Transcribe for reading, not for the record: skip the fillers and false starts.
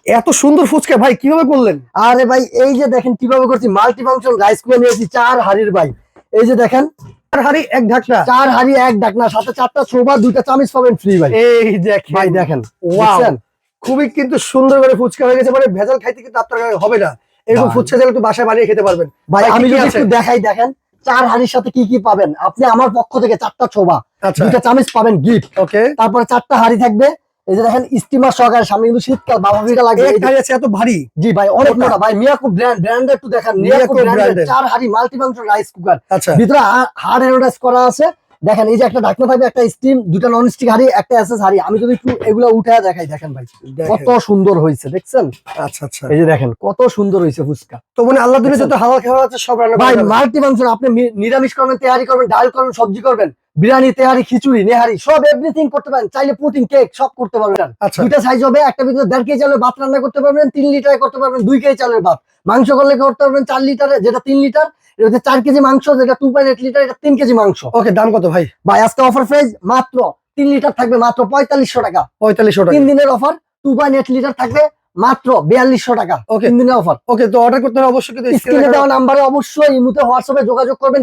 এত সুন্দর ফুচকা ভাই কিভাবে করলেন? আরে ভাই এই যে দেখেন কিভাবে করছি, মাল্টি ফাংশন রাইস কুকার নিয়েছি 4 হাড়ির ভাই। এই যে দেখেন 4 হাঁড়ি 1 ঢাকনা। 4 হাড়ি 1 ঢাকনা, সাথে 4টা ছোবা 2টা চামচ পাবেন ফ্রি ভাই। এই দেখেন ভাই দেখেন, ওয়াও, দেখছেন? খুবই কিন্তু সুন্দর করে ফুচকা হয়ে গেছে, মানে ভেজাল খাইতে কিন্তু আপনার হবে না। এরকম ভাই। ফুচকা চাইলে একটু বাসায় বানিয়ে খেতে পারবেন। ভাই কি আমি কি যদি আছে? একটু দেখাই, দেখেন 4 হাড়ির সাথে কি কি পাবেন। আপনি আমার পক্ষ থেকে 4টা ছোবা, আচ্ছা 2টা চামচ পাবেন গিফট। ওকে, তারপরে 4টা হাড়ি থাকবে। এই যে দেখেন স্টিমার সহকারে, সামনে কিন্তু শীতকাল, বাবা ভিটা লাগবে। এক হাঁড়ি আছে এত ভারী। জি ভাই অনেক মোটা। মোটা ভাই। মিয়াকো ব্র্যান্ড একটু দেখেন, মিয়াকো মিয়াকো ব্র্যান্ডের ব্র্যান্ডের। 4 হাড়ি মাল্টি ফাংশন রাইস কুকার। আচ্ছা ভিতরে হার্ড এনোডাইজ করা আছে। দেখেন এই যে একটা ঢাকনা থাকবে, একটা স্টিম, 2টা নন স্টিক হাড়ি, একটা এসএস হাড়ি। আমি যদি একটু এগুলো উঠে দেখাই, দেখেন ভাই দেখেন। কত সুন্দর হয়েছে, দেখছেন? আচ্ছা আচ্ছা, এই যে দেখেন কত সুন্দর হয়েছে ফুচকা। তো মানে আল্লাহ দিলে দেখছেন? যত হালাল খাওয়া আছে সব রান্না ভাই করা যাবে। মাল্টি ফাংশন, আপনি নিরামিষ করবেন, তেহারি করবেন, ডাল করবেন, সবজি করবেন, বিরিয়ানি, তেহারি, খিচুড়ি, নেহারি, সব এভরিথিং করতে পারেন। চাইলে পুডিং, কেক সব করতে পারবেন। আচ্ছা 2টা সাইজ হবে, একটা ভিতরে 1.5 কেজি চালের ভাত রান্না করতে পারবেন, 3 লিটারে করতে পারবেন, 2 কেজি চালের ভাত। মাংস করলে করতে পারবেন 4 লিটারে, যেটা 3 লিটার। এটা হচ্ছে 4 কেজি মাংস, যেটা 2.8 লিটার, এটা 3 কেজি মাংস। ওকে, দাম কত ভাই? ভাই আজকে অফার প্রাইস মাত্র 3 লিটার থাকবে মাত্র 4500 টাকা। 4500 টাকা। 3 দিনের অফার। 2.8 লিটার থাকবে মাত্র 4200 টাকা। ওকে 3 দিনের অফার। ওকে, তো অর্ডার করতে হলে অবশ্যই কিন্তু স্ক্রিনে দেওয়া নাম্বারে অবশ্যই ইমুতে হোয়াটসঅ্যাপে যোগাযোগ করবেন।